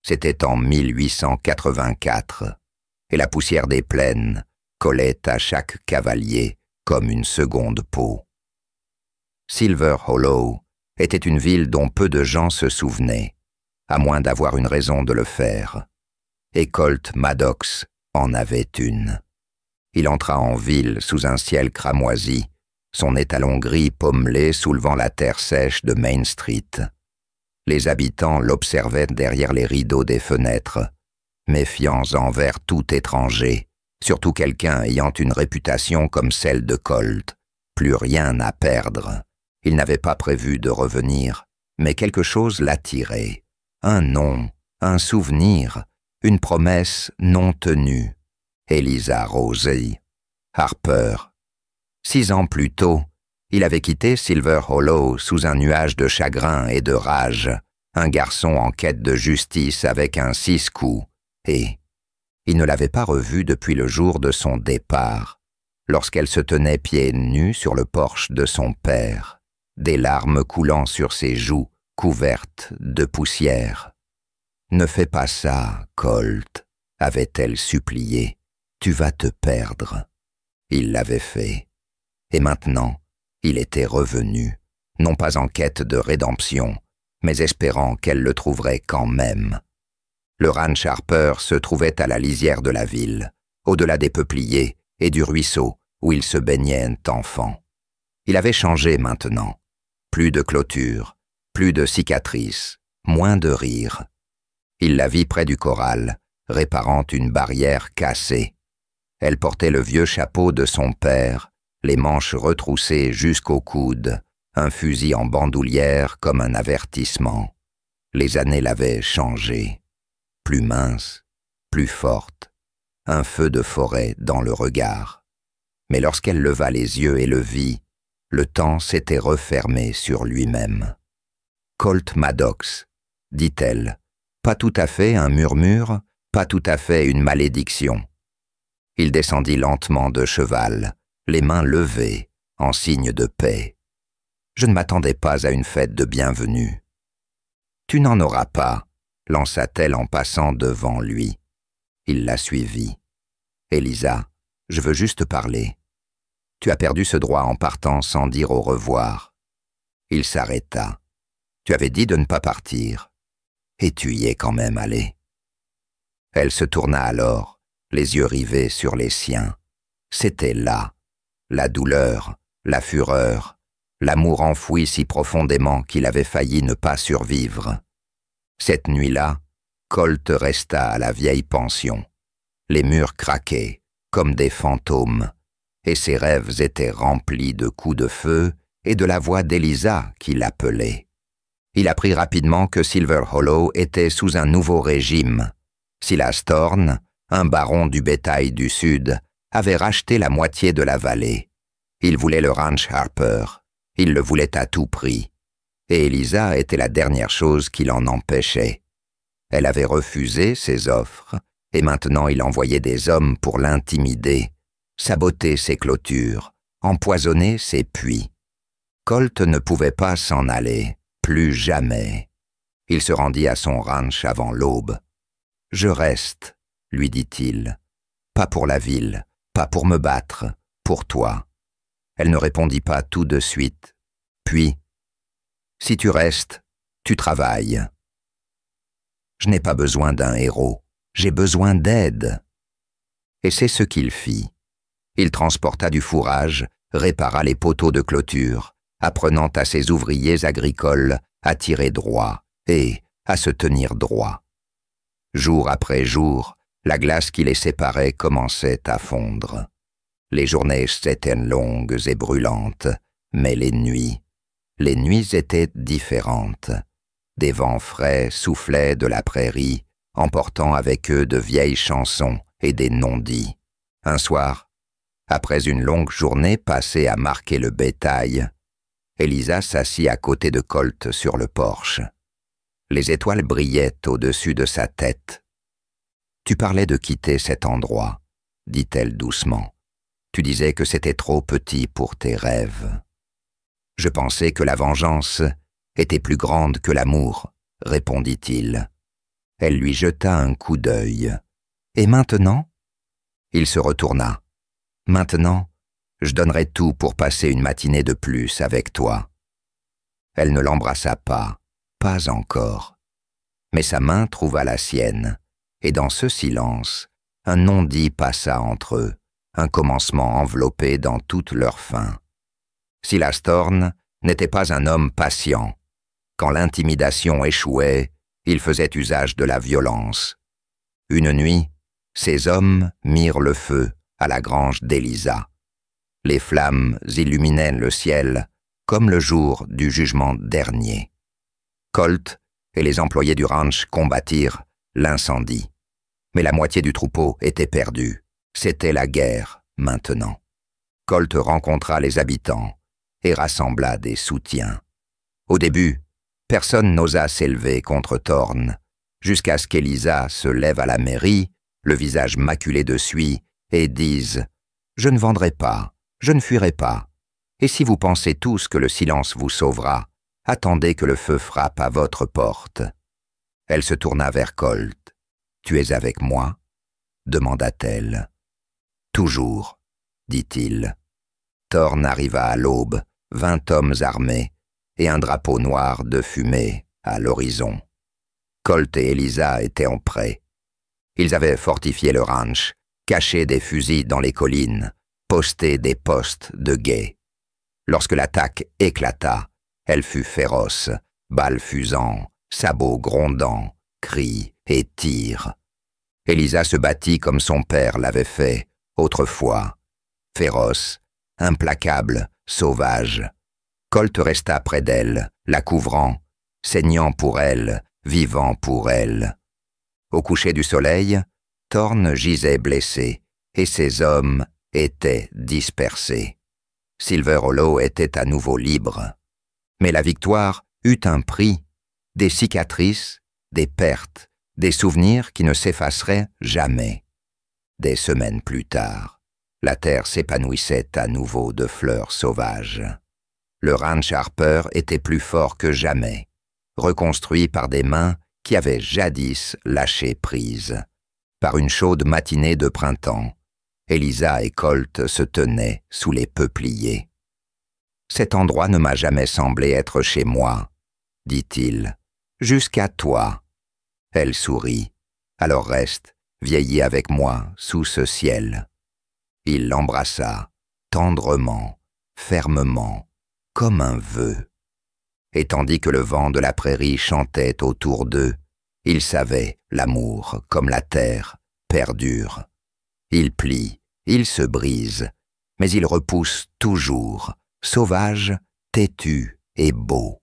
C'était en 1884, et la poussière des plaines collait à chaque cavalier comme une seconde peau. Silver Hollow était une ville dont peu de gens se souvenaient, à moins d'avoir une raison de le faire. Et Colt Maddox en avait une. Il entra en ville sous un ciel cramoisi, son étalon gris pommelé soulevant la terre sèche de Main Street. Les habitants l'observaient derrière les rideaux des fenêtres, méfiants envers tout étranger, surtout quelqu'un ayant une réputation comme celle de Colt. Plus rien à perdre. Il n'avait pas prévu de revenir, mais quelque chose l'attirait. Un nom, un souvenir, une promesse non tenue. Eliza Rosey, Harper. 6 ans plus tôt, il avait quitté Silver Hollow sous un nuage de chagrin et de rage, un garçon en quête de justice avec un 6 coups, et il ne l'avait pas revue depuis le jour de son départ, lorsqu'elle se tenait pieds nus sur le porche de son père, des larmes coulant sur ses joues couvertes de poussière. « Ne fais pas ça, Colt, » avait-elle supplié. « Tu vas te perdre. » Il l'avait fait. Et maintenant, il était revenu, non pas en quête de rédemption, mais espérant qu'elle le trouverait quand même. Le ranch Harper se trouvait à la lisière de la ville, au-delà des peupliers et du ruisseau où il se baignait enfant. Il avait changé maintenant. Plus de clôture, plus de cicatrices, moins de rire. Il la vit près du corral, réparant une barrière cassée. Elle portait le vieux chapeau de son père, les manches retroussées jusqu'au coude, un fusil en bandoulière comme un avertissement. Les années l'avaient changée. Plus mince, plus forte, un feu de forêt dans le regard. Mais lorsqu'elle leva les yeux et le vit, le temps s'était refermé sur lui-même. « Colt Maddox », dit-elle, pas tout à fait un murmure, pas tout à fait une malédiction. Il descendit lentement de cheval, les mains levées, en signe de paix. « Je ne m'attendais pas à une fête de bienvenue. »« Tu n'en auras pas, » lança-t-elle en passant devant lui. Il la suivit. « Eliza, je veux juste parler. Tu as perdu ce droit en partant sans dire au revoir. » Il s'arrêta. « Tu avais dit de ne pas partir. Et tu y es quand même allé. » Elle se tourna alors, les yeux rivés sur les siens. C'était là, la douleur, la fureur, l'amour enfoui si profondément qu'il avait failli ne pas survivre. Cette nuit-là, Colt resta à la vieille pension. Les murs craquaient, comme des fantômes, et ses rêves étaient remplis de coups de feu et de la voix d'Eliza qui l'appelait. Il apprit rapidement que Silver Hollow était sous un nouveau régime. Silas Thorne, un baron du bétail du Sud, avait racheté la moitié de la vallée. Il voulait le ranch Harper. Il le voulait à tout prix. Et Eliza était la dernière chose qui l'en empêchait. Elle avait refusé ses offres, et maintenant il envoyait des hommes pour l'intimider, saboter ses clôtures, empoisonner ses puits. Colt ne pouvait pas s'en aller, plus jamais. Il se rendit à son ranch avant l'aube. « Je reste, » lui dit-il. « Pas pour la ville, pas pour me battre, pour toi. » Elle ne répondit pas tout de suite. Puis, « Si tu restes, tu travailles. » « Je n'ai pas besoin d'un héros, j'ai besoin d'aide. » Et c'est ce qu'il fit. Il transporta du fourrage, répara les poteaux de clôture, apprenant à ses ouvriers agricoles à tirer droit et à se tenir droit. Jour après jour, la glace qui les séparait commençait à fondre. Les journées étaient longues et brûlantes, mais les nuits étaient différentes. Des vents frais soufflaient de la prairie, emportant avec eux de vieilles chansons et des non-dits. Un soir, après une longue journée passée à marquer le bétail, Eliza s'assit à côté de Colt sur le porche. Les étoiles brillaient au-dessus de sa tête. « Tu parlais de quitter cet endroit, » dit-elle doucement. « Tu disais que c'était trop petit pour tes rêves. »« Je pensais que la vengeance était plus grande que l'amour, » répondit-il. Elle lui jeta un coup d'œil. « Et maintenant ?» Il se retourna. « Maintenant, je donnerais tout pour passer une matinée de plus avec toi. » Elle ne l'embrassa pas, pas encore. Mais sa main trouva la sienne, et dans ce silence, un non-dit passa entre eux, un commencement enveloppé dans toute leur fin. Silas Thorne n'était pas un homme patient. Quand l'intimidation échouait, il faisait usage de la violence. Une nuit, ces hommes mirent le feu à la grange d'Elisa. Les flammes illuminaient le ciel comme le jour du jugement dernier. Colt et les employés du ranch combattirent l'incendie. Mais la moitié du troupeau était perdue. C'était la guerre, maintenant. Colt rencontra les habitants et rassembla des soutiens. Au début, personne n'osa s'élever contre Thorne, jusqu'à ce qu'Elisa se lève à la mairie, le visage maculé de suie, et dise « Je ne vendrai pas, je ne fuirai pas. Et si vous pensez tous que le silence vous sauvera, attendez que le feu frappe à votre porte. » Elle se tourna vers Colt. « Tu es avec moi ?» demanda-t-elle. « Toujours, » dit-il. Thorne arriva à l'aube, 20 hommes armés, et un drapeau noir de fumée à l'horizon. Colt et Elisa étaient en prêt. Ils avaient fortifié le ranch, caché des fusils dans les collines, posté des postes de guet. Lorsque l'attaque éclata, elle fut féroce, balles fusant, sabots grondants, cris et tirs. Elisa se battit comme son père l'avait fait autrefois, féroce, implacable, sauvage. Colt resta près d'elle, la couvrant, saignant pour elle, vivant pour elle. Au coucher du soleil, Thorne gisait blessé, et ses hommes étaient dispersés. Silver Hollow était à nouveau libre. Mais la victoire eut un prix, des cicatrices, des pertes, des souvenirs qui ne s'effaceraient jamais. Des semaines plus tard, la terre s'épanouissait à nouveau de fleurs sauvages. Le ranch Harper était plus fort que jamais, reconstruit par des mains qui avaient jadis lâché prise. Par une chaude matinée de printemps, Elisa et Colt se tenaient sous les peupliers. « Cet endroit ne m'a jamais semblé être chez moi, » dit-il, « jusqu'à toi. » Elle sourit. « Alors reste, vieillis avec moi sous ce ciel. » Il l'embrassa, tendrement, fermement, comme un vœu. Et tandis que le vent de la prairie chantait autour d'eux, ils savaient, l'amour, comme la terre, perdure. Il plie, il se brise, mais il repousse toujours, sauvage, têtu et beau.